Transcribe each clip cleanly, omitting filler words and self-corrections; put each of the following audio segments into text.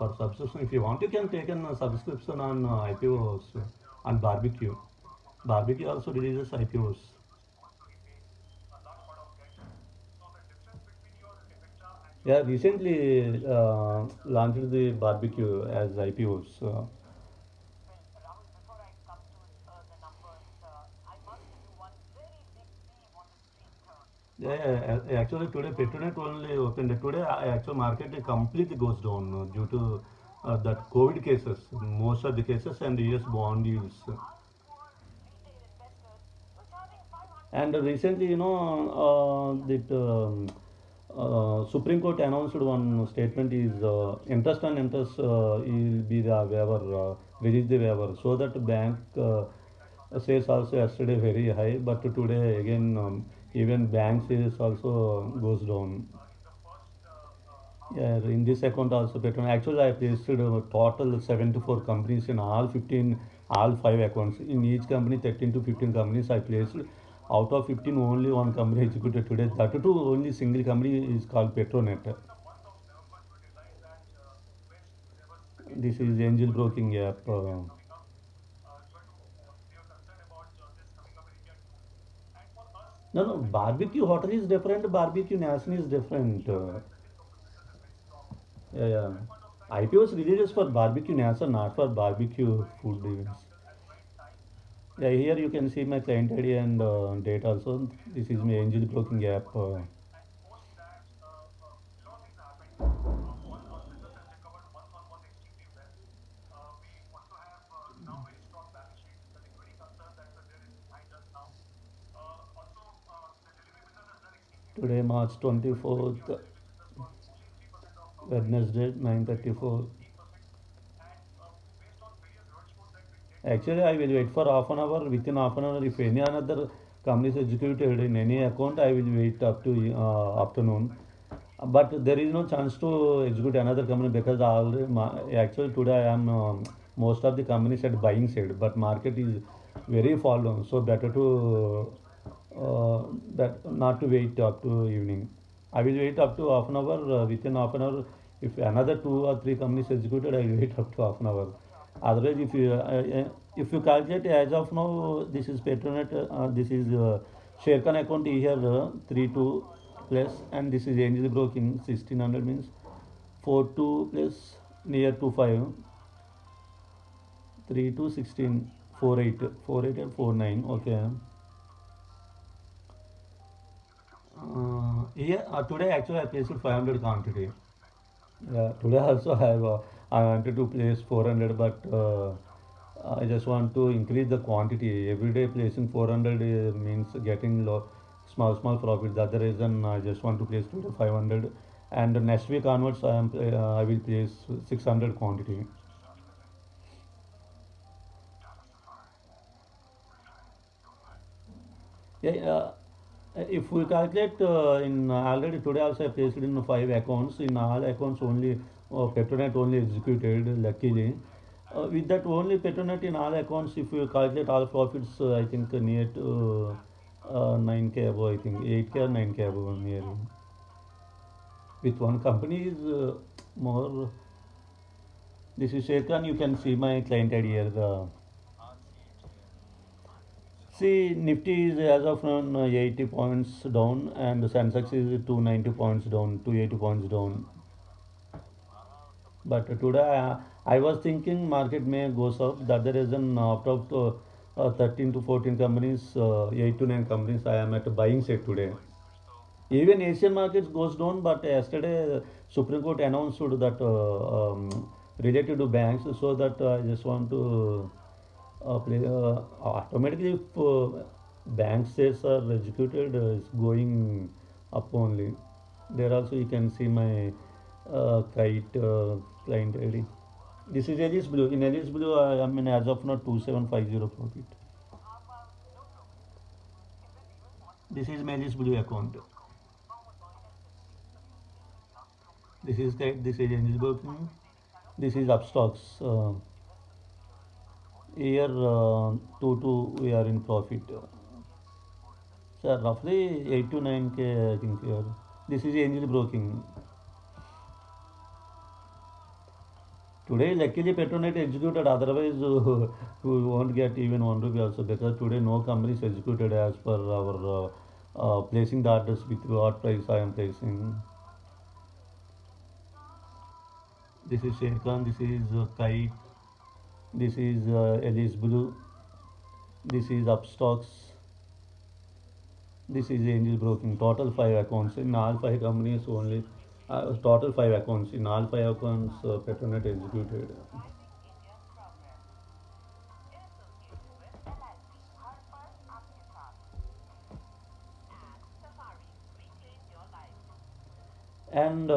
for subscription. If you want, you can take a subscription on IPOs on Barbecue. Barbecue also releases IPOs. Yeah, recently launched the Barbecue as IPOs. Yeah, actually today Petronet only opened. Today, actual market completely goes down due to that COVID cases, most of the cases, and US bond yields. And recently, Supreme Court announced one statement is interest on interest will be the waiver, release the waiver, so that bank sales also yesterday very high, but today again even bank sales also goes down. Yeah, in this account also Petron. Actually, I placed total 74 companies in all 15, all five accounts. In each company, 13 to 15 companies I placed. Out of 15, only one company executed today. That too, only single company is called Petronet. This is Angel Broking app. No, no, barbecue hotel is different. Barbecue nation is different. Yeah, yeah. IPOs releases for barbecue nation, not for barbecue food events. Yeah, here you can see my client ID and date also. This is my Angel Broking app. Today, March 24th, Wednesday, 9:34. Actually, I will wait for half an hour. Within half an hour, if any another company is executed in any account, I will wait up to afternoon. But there is no chance to execute another company because already actually today I am most of the companies at buying side, but market is very fallen, so better to that not to wait up to evening. I will wait up to half an hour. Within half an hour, if another two or three companies executed, I will wait up to half an hour. Otherwise, if you calculate as of now, this is Petronet, this is Sharekhan account here 3 2 plus, and this is Angel Broking 1600 means 4 2 plus near to 5 3 to 16 4 8 4 8 and 4 9. Okay. Here today actually I placed 500 quantity. Today also I wanted to place 400, but I just want to increase the quantity. Every day placing 400 means getting small profit. That's the reason I just want to place today 500. And next week onwards, I will place 600 quantity. Yeah, if we calculate in already today also I placed it in five accounts. In all accounts only Petronet only executed luckily. With that only Petronet in all accounts, if you calculate all profits, I think near to 9K above, I think 8K or 9K above nearly. With one company is more. This is Sherkan. You can see my client ID here. See, Nifty is as of now 80 points down, and Sensex is 290 points down, 280 points down. But today I was thinking market may goes up. That's the reason out of 13 to 14 companies, 8 to 9 companies, I am at a buying side today. Even Asian markets goes down, but yesterday Supreme Court announced that related to banks, so that I just want to play automatically if bank shares are executed, it's going up only. There also you can see my kite client ID. This is Alice Blue. In Alice Blue, I am in as of now 2750 profit. This is my Alice Blue account. This is kite. This is Alice Blue. This is Upstocks. Here, 2 we are in profit. So roughly 8 to 9K, I think here. This is Angel Broking. Today, luckily, Petronet executed. Otherwise, we won't get even 1 rupee also, because today no company is executed as per our placing the orders with what price I am placing. This is Sherkan. This is Kite. This is Elise Blue. This is Upstocks. This is Angel Broking. Total five accounts in all five companies only. Total five accounts in all five accounts. Petronet executed. And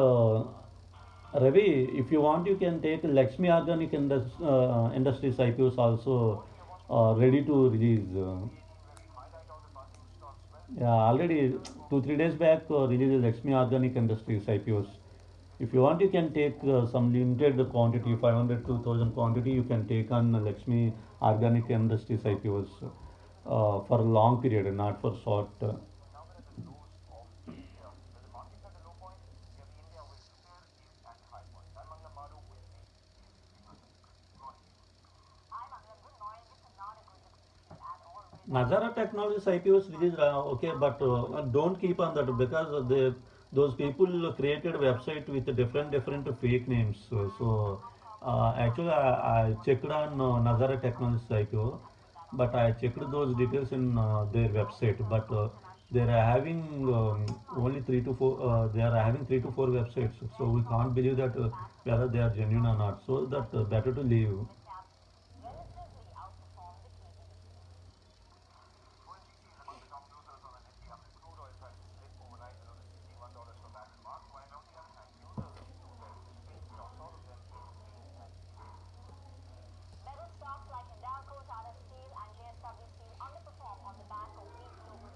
Ravi, if you want, you can take Lakshmi Organic Industries IPOs also ready to release. Yeah, already 2 3 days back released Lakshmi Organic Industries IPOs. If you want, you can take some limited quantity, 500 to 1000 quantity. You can take on Lakshmi Organic Industries IPOs for a long period, not for short. Nazara Technologies IPOs released, okay, but don't keep on that, because those people created website with different fake names. So, actually, I checked on Nazara Technologies IPO, but I checked those details in their website. But they are having only three to four. They are having 3 to 4 websites, so we can't believe that whether they are genuine or not. So that better to leave.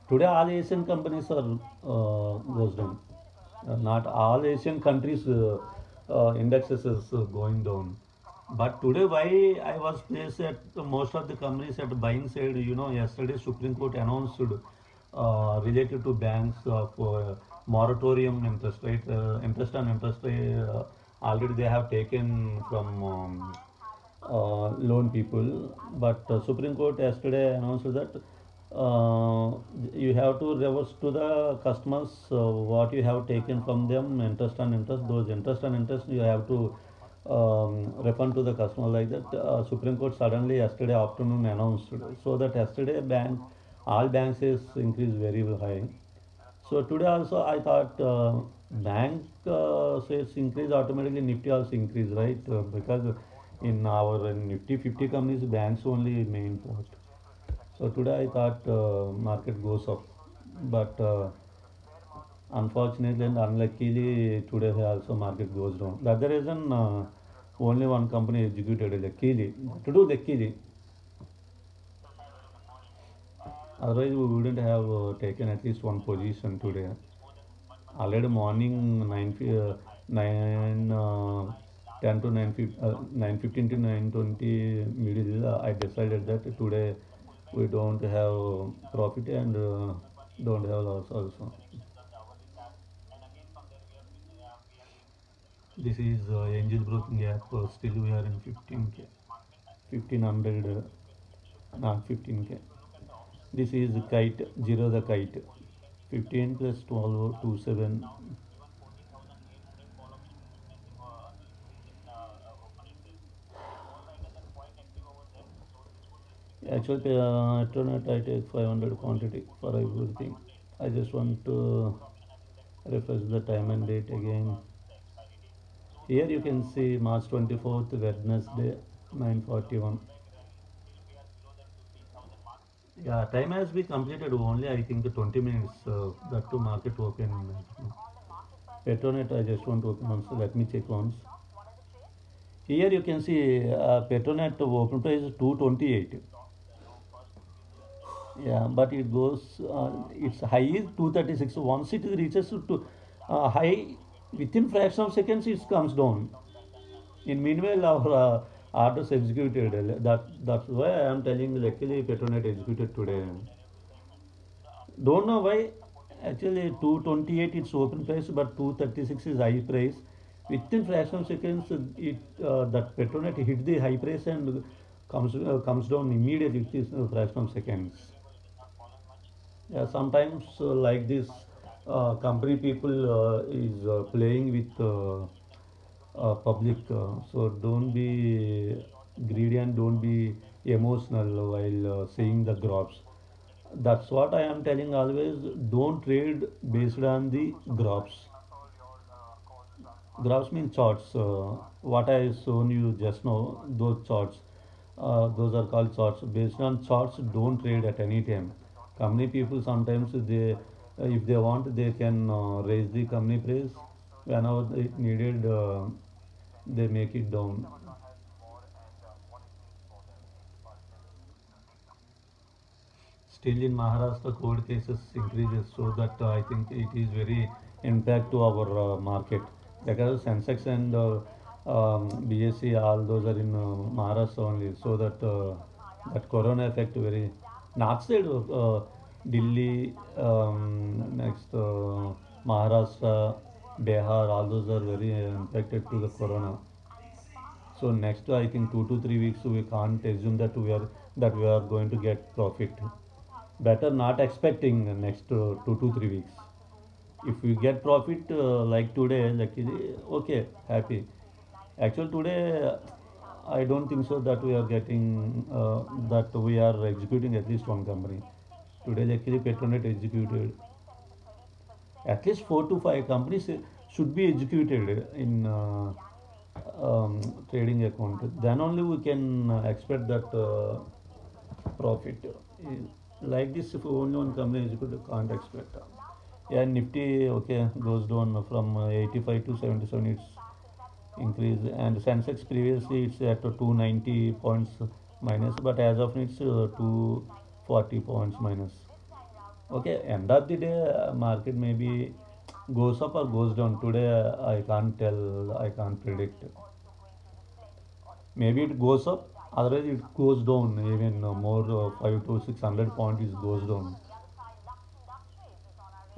Today, all Asian companies are goes down. Not all Asian countries indexes is going down. But today, why I was placed at most of the companies at buying side? Yesterday Supreme Court announced related to banks of moratorium interest rate, interest on interest rate. Already they have taken from loan people, but Supreme Court yesterday announced that uh, you have to reverse to the customers what you have taken from them, interest on interest. Those interest on interest you have to refund to the customer, like that. Supreme Court suddenly yesterday afternoon announced, so that yesterday all banks is increased very high. So today also I thought bank sales increase, automatically Nifty also increase, right? Because in our Nifty 50 companies, banks only main part. So today I thought market goes up, but unfortunately and unluckily today also market goes down. The other reason, only one company executed luckily. To do luckily, otherwise we wouldn't have taken at least one position today. Already morning 9 10 to 9:15 to 9:20 middle, I decided that today we don't have profit and don't have loss also. This is Angel Broking app. Still we are in 15k, 1500, not 15k. This is Kite, Zero the Kite. 15 plus 12, 27. Actually, Ethernet I take 500 quantity for everything. I just want to refresh the time and date again. Here you can see March 24th, Wednesday, 9:41. Yeah, time has been completed only, I think, 20 minutes. That to market open. Petronet, I just want to open once. Let me check once. Here you can see Petronet open price is 228. Yeah, but it goes, its high is 236. Once it reaches to high, within fraction of seconds it comes down. In meanwhile, our orders executed. That's why I am telling, luckily Petronet executed today. Don't know why. Actually, 228 it's open price, but 236 is high price. Within fraction of seconds, it that Petronet hit the high price and comes down immediately within a fraction of seconds. Yeah, sometimes like this, company people is playing with public. So don't be greedy and don't be emotional while seeing the graphs. That's what I am telling always. Don't trade based on the graphs. Graphs mean charts. What I shown you just now, those charts, those are called charts. Based on charts, don't trade at any time. Company people sometimes they, if they want, they can raise the company price whenever it needed. They make it down. Still in Maharashtra, court cases increases, so that I think it is very impact to our market because Sensex and BSC all those are in Maharashtra only, so that that corona effect very north side of Delhi, next Maharashtra, Bihar, all those are very impacted to the corona. So next, I think 2 to 3 weeks we can't assume that we are going to get profit. Better not expecting next 2 to 3 weeks. If we get profit like today, like okay, happy. Actually today, I don't think so that we are getting that we are executing at least one company. Today, actually, Petronet executed at least 4 to 5 companies should be executed in trading account. Then only we can expect that profit. Like this, if only one company executed, can't expect. Yeah, Nifty okay goes down from 85 to 77. It's increase, and Sensex previously it's at 290 points minus, but as of now it's 240 points minus. Okay, end of the day, market maybe goes up or goes down. Today, I can't tell, I can't predict. Maybe it goes up, otherwise it goes down. Even more 5 to 600 points it goes down.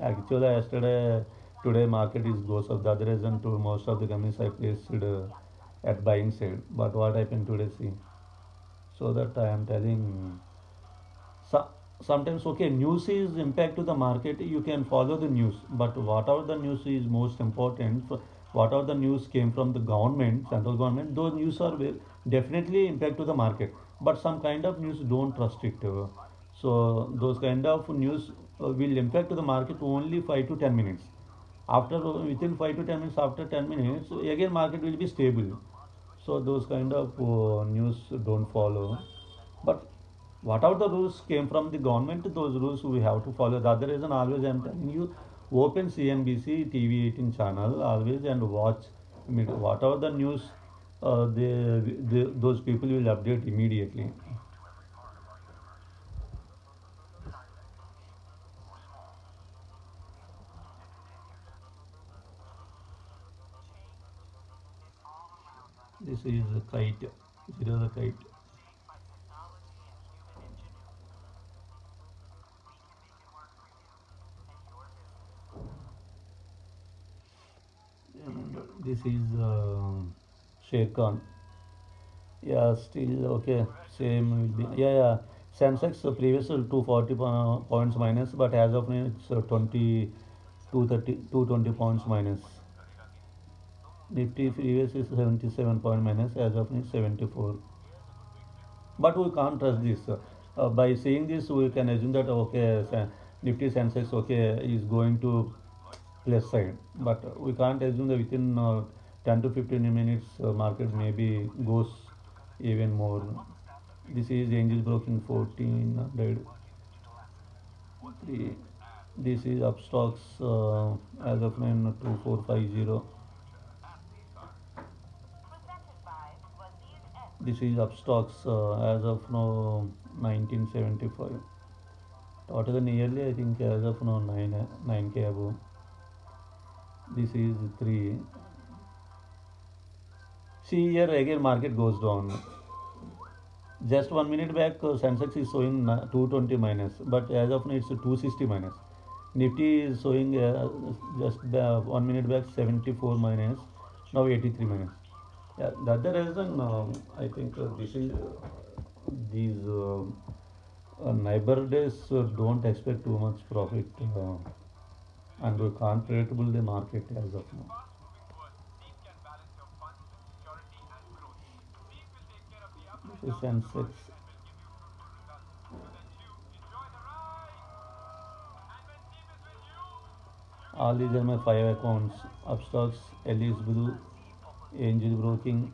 Actually, yesterday, today market is goes up. The other reason to most of the companies I placed at buying side. But what happened today? See, so that I am telling. So, sometimes okay, news is impact to the market. You can follow the news, but whatever the news is most important. Whatever the news came from the government, central government, those news are definitely impact to the market. But some kind of news don't trust it. So those kind of news will impact to the market only 5 to 10 minutes. After within 5 to 10 minutes, after 10 minutes, again market will be stable. So those kind of news don't follow. But whatever the rules came from the government, those rules we have to follow. The other reason always I am telling you, open CNBC, TV 18 channel always and watch. I mean, whatever the news, those people will update immediately. This is a kite. Zero the kite. And this is Sher Khan. Yeah, still okay. Same will be. Yeah, yeah. Sensex previous 240 points minus, but as of now it's 20, 230, 220 points minus. Nifty previous is 77 point minus, as of now it's 74. But we can't trust this. By seeing this, we can assume that okay, Nifty Sensex okay is going to plus side, but we can't assume that within 10 to 15 minutes market maybe goes even more. This is Angel Broking 1400. Three. This is Upstocks as of now 2450. This is Upstocks as of now 1975. Total nearly I think as of now 9k above. This is 3. See here again market goes down. Just 1 minute back, Sensex is showing 220 minus, but as of now it's 260 minus. Nifty is showing just 1 minute back 74 minus. Now 83 minutes. Yeah, the other reason I think this is these neighbor days don't expect too much profit and we can't predictable the market as of now. This is Sensex. All these are my five accounts. Upstocks, Ellis Blue, Angel Broking.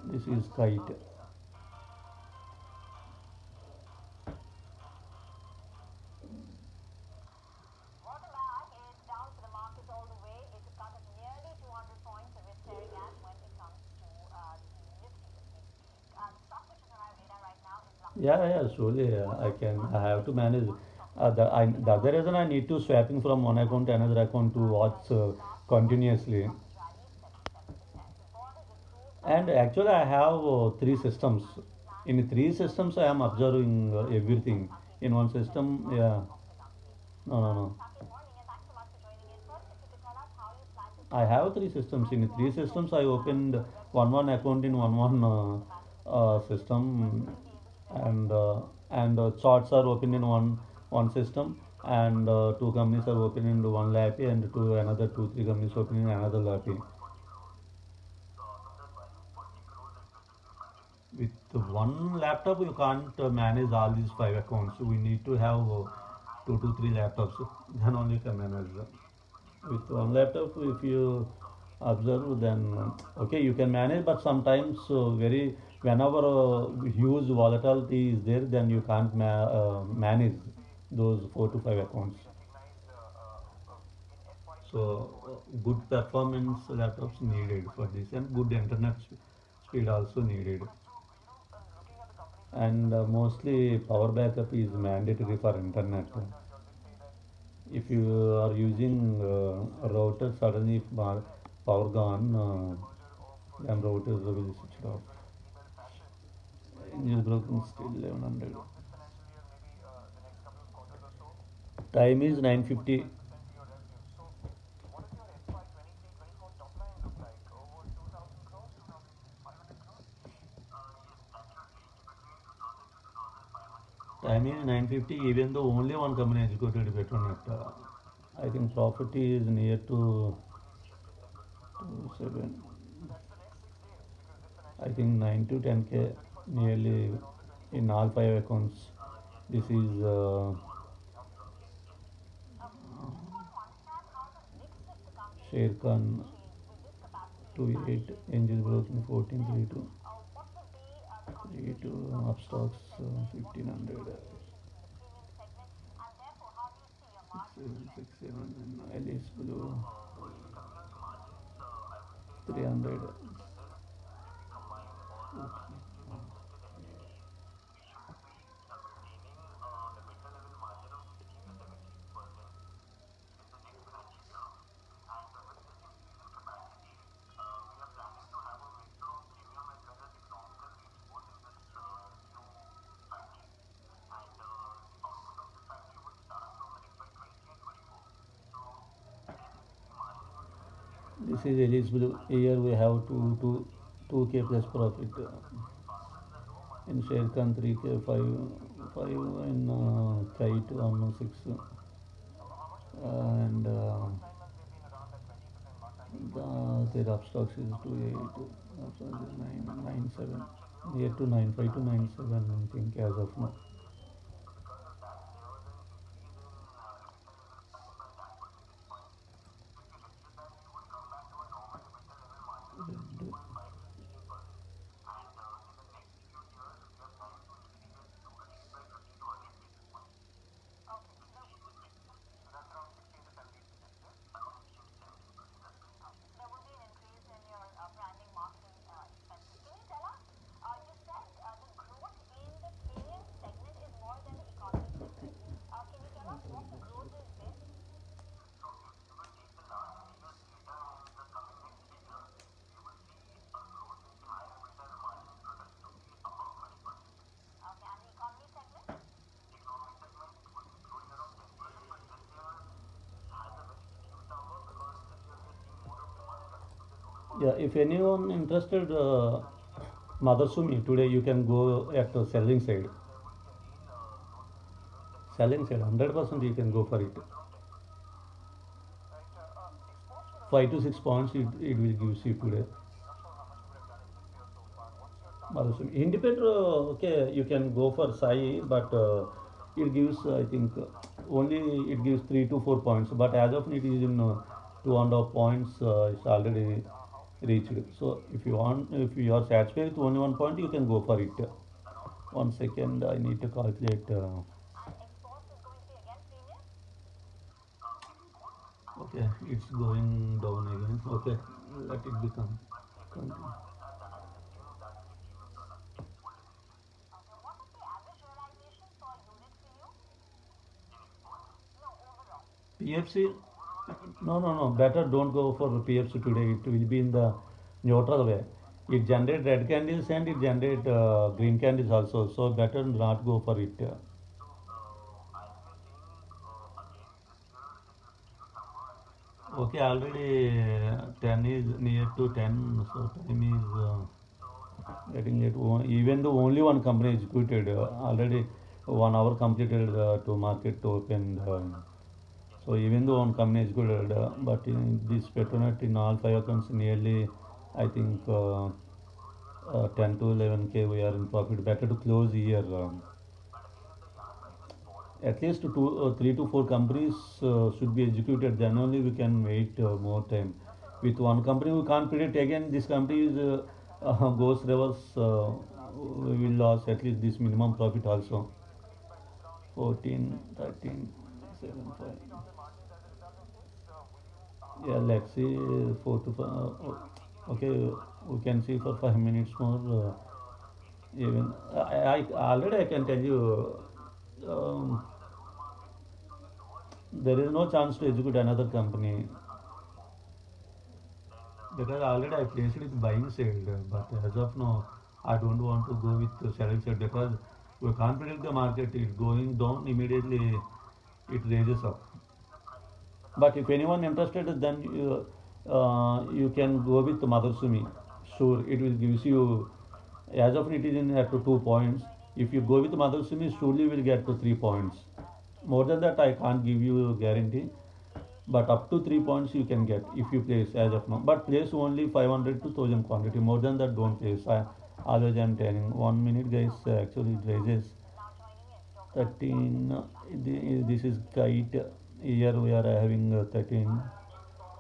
This is Kite. Yeah, yeah, surely I can. I have to manage. The other reason I need to swapping from one account to another account to watch continuously. And actually, I have three systems. In three systems, I am observing everything. In one system, yeah, no, no, no. I have three systems. In three systems, I opened one account in one system, and charts are open in one system, and two companies are open in one lappy, and two another two three companies open in another lappy. With one laptop, you can't manage all these five accounts. We need to have two to three laptops. Then only you can manage them. With one laptop, if you observe, then okay, you can manage. But sometimes, very whenever huge volatility is there, then you can't manage those four to five accounts. So, good performance laptops needed for this, and good internet speed also needed. And mostly power backup is mandatory for internet. If you are using a router, suddenly if power gone, then routers will be switched off. Engine broken still 1100. Time is 9:50. Time is 9:50. Even though only one company executed Petronet, I think profit is near to 7. I think 9 to 10k nearly in all five accounts. This is Sher Khan 28, Angel Broken 1432, 32 Upstocks 1500, 67, and Alice Blue 300. This is Alice Blue. Here we have two k plus profit. In Sher Khan 3k 5 in Kite 106 and their upstocks is 28, upstocks is 997, near to 95 to 97 I think as of now. Yeah, if anyone interested, Madhusumi, today you can go at the selling side. Selling side, 100% you can go for it. 5 to 6 points it will give you today. Madhusumi. Independent, okay, you can go for Sai, but it gives, I think, only it gives 3 to 4 points. But as of now, it is in 2.5 points, it's already reached. So if you are satisfied with only 1 point, you can go for it. 1 second, I need to calculate. Okay, it's going down again. Okay, let it become. Continue. PFC, no. Better don't go for PFC today. It will be in the neutral way. It generate red candles and it generate green candles also. So better not go for it. Okay, already 10 is near to 10. So time is getting it. Even though only one company executed already 1 hour completed to market to open. So even though one company is good, but in this Petronet in all five accounts nearly, I think 10 to 11K we are in profit. Better to close the year. At least 3 to 4 companies should be executed. Then only we can wait more time. With one company we can't predict again. This company is goes reverse. We will lose at least this minimum profit also. 14, 13, 7, 5. Yeah, let's see 4 to 5. Okay, we can see for 5 minutes more. Even I already I can tell you, um, there is no chance to execute another company because already I placed it with buying side. But as of now, I don't want to go with the selling side because we can't predict the market. It going down immediately, it raises up. But if anyone interested, then you can go with Madarasumi. Sure, it will gives you. As of it is in at to 2 points. If you go with Madarasumi, surely you will get to 3 points. More than that, I can't give you a guarantee. But up to 3 points you can get if you place as of now. But place only 500 to 1000 quantity. More than that, don't place. Always I'm telling. 1 minute, guys. Actually, it raises 13. This is kite. Here we are having 13.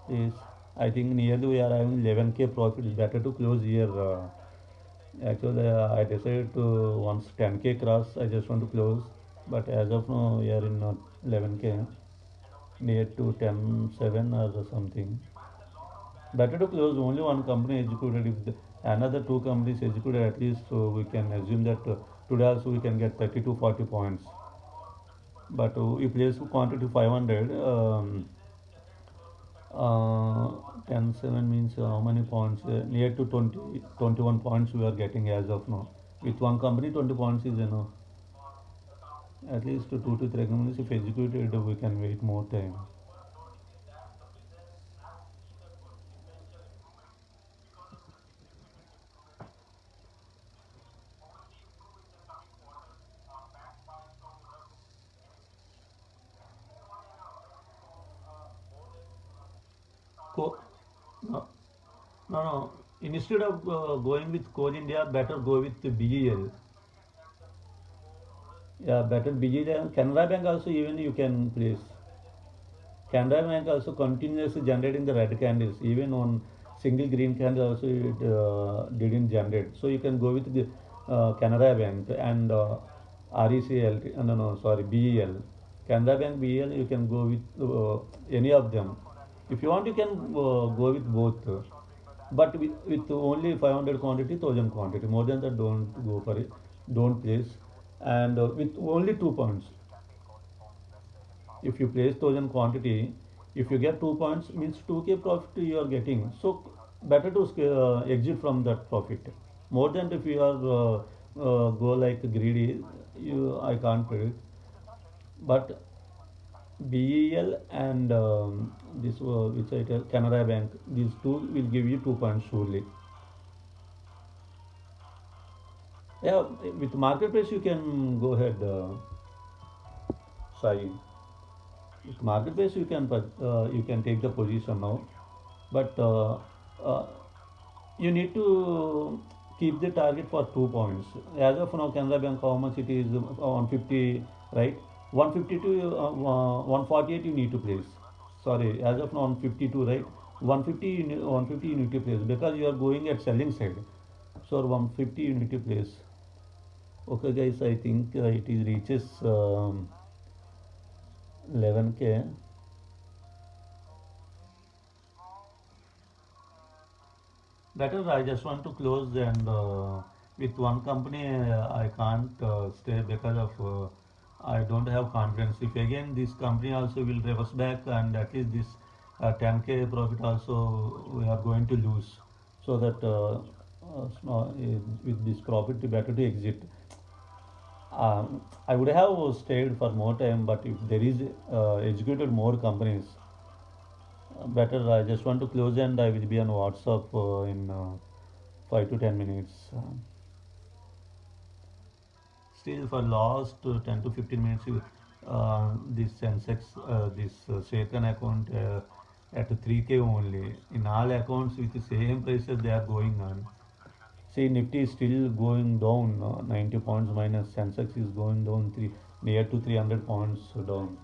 Is I think nearly we are having 11K profit. It's better to close here. Actually, I decided to once 10K cross, I just want to close. But as of now, we are in 11K, near to 10.7 or something. Better to close only one company executed. If another two companies executed, at least so we can assume that today also we can get 30 to 40 points. But we place quantity 500. 10.7 means how many points? Near to 20, 21 points we are getting as of now. With one company, 20 points is enough. At least 2 to 3 companies, if executed, we can wait more time. Co- no, no. Instead of going with Coal India, better go with the BEL. Yeah, better BEL. Canara Bank also even you can place. Canara Bank also continuously generating the red candles. Even on single green candle also it didn't generate. So you can go with the Canara Bank and RECL. No, sorry, BEL. Canara Bank, BEL. You can go with any of them. If you want, you can go with both. But with only 500 quantity, 1000 quantity. More than that, don't go for it. Don't place. And with only 2 points. If you place 1000 quantity, if you get 2 points, means 2K profit you are getting. So better to exit from that profit. More than if you are go like greedy, I can't predict. But BEL and this which I tell Canara Bank. These two will give you 2 points surely. Yeah, with marketplace you can go ahead, Sai. With marketplace you can take the position now, but uh, you need to keep the target for 2 points. As of now, Canara Bank, how much it is? 150, right? 150 to 148 you need to place. Sorry, as of now 152, right? 150 150 you need to place because you are going at selling side. So 150 you need to place. Okay, guys, I think it is reaches 11K. Better, I just want to close and with one company I can't stay because of I don't have confidence. If again this company also will reverse back and at least this 10K profit also we are going to lose. So that with this profit better to exit. I would have stayed for more time, but if there is executed more companies, better. I just want to close and I will be on WhatsApp in 5 to 10 minutes. Still, for last 10 to 15 minutes, this Sensex, this Shaken account at 3K only. In all accounts with the same prices, they are going on. See, Nifty is still going down, 90 points minus. Sensex is going down near to 300 points down.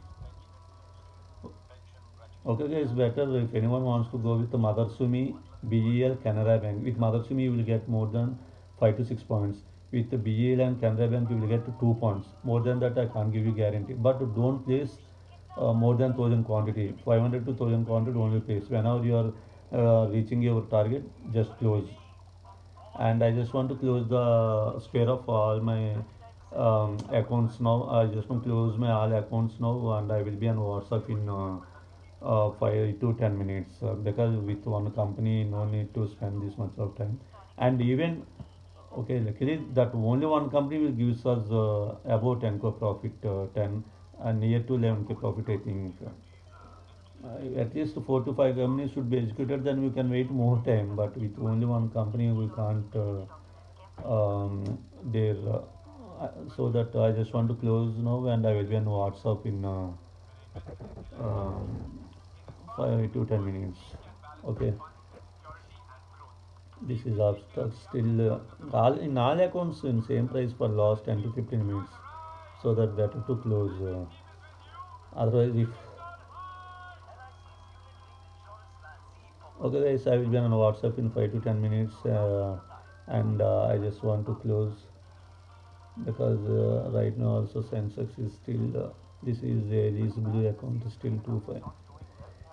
Okay, guys, better if anyone wants to go with the Madarasumi, BEL, Canara Bank. With Madarasumi, you will get more than 5 to 6 points. With the BEL and Canara Bank, you will get 2 points. More than that, I can't give you guarantee. But don't place more than 1000 quantity. 500 to 1000 quantity only place. Whenever you are reaching your target, just close. And I just want to close the square of all my accounts now. I just want to close my all accounts now, and I will be on WhatsApp in 5 to 10 minutes because with one company, no need to spend this much of time. And even okay, luckily that only one company will give us about 10K profit, 10 and near to 11K profit, I think. At least 4 to 5 companies should be executed, then we can wait more time. But with only one company, we can't. There, so that I just want to close now, and I will be on WhatsApp in um, 5 to 10 minutes. Okay, this is abstract still all in all accounts in same price for last 10 to 15 minutes, so that better to close. Otherwise, if okay, guys, I will be on WhatsApp in 5 to 10 minutes, and I just want to close because right now also Sensex is still this is eligible account is still 2.5.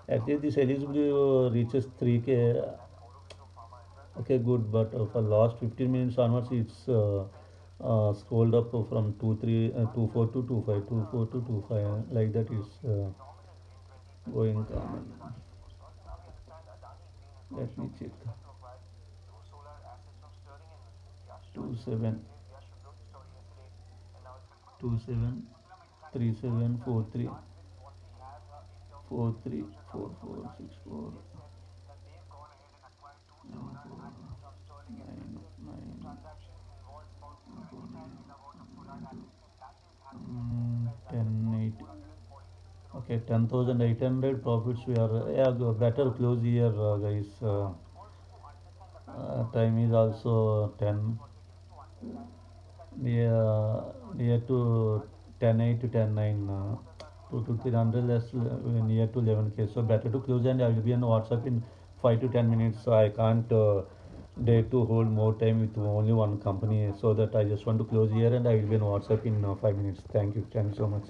At least this eligible reaches 3K. Okay, good, but for last 15 minutes onwards, it's scrolled up from 24 to 25, 24 to 25, like that is going common. Let me check. 27, 27, 3743, 43, 4464, 10, 8. Okay, 10,800 profits we are, yeah, better close here, guys. Time is also 10, near to 10:8 to 10:9. 2 to 300 less near to 11K. So better to close and I will be on WhatsApp in 5 to 10 minutes. So I can't dare to hold more time with only one company. So that I just want to close here and I will be on WhatsApp in 5 minutes. Thank you. Thank you so much.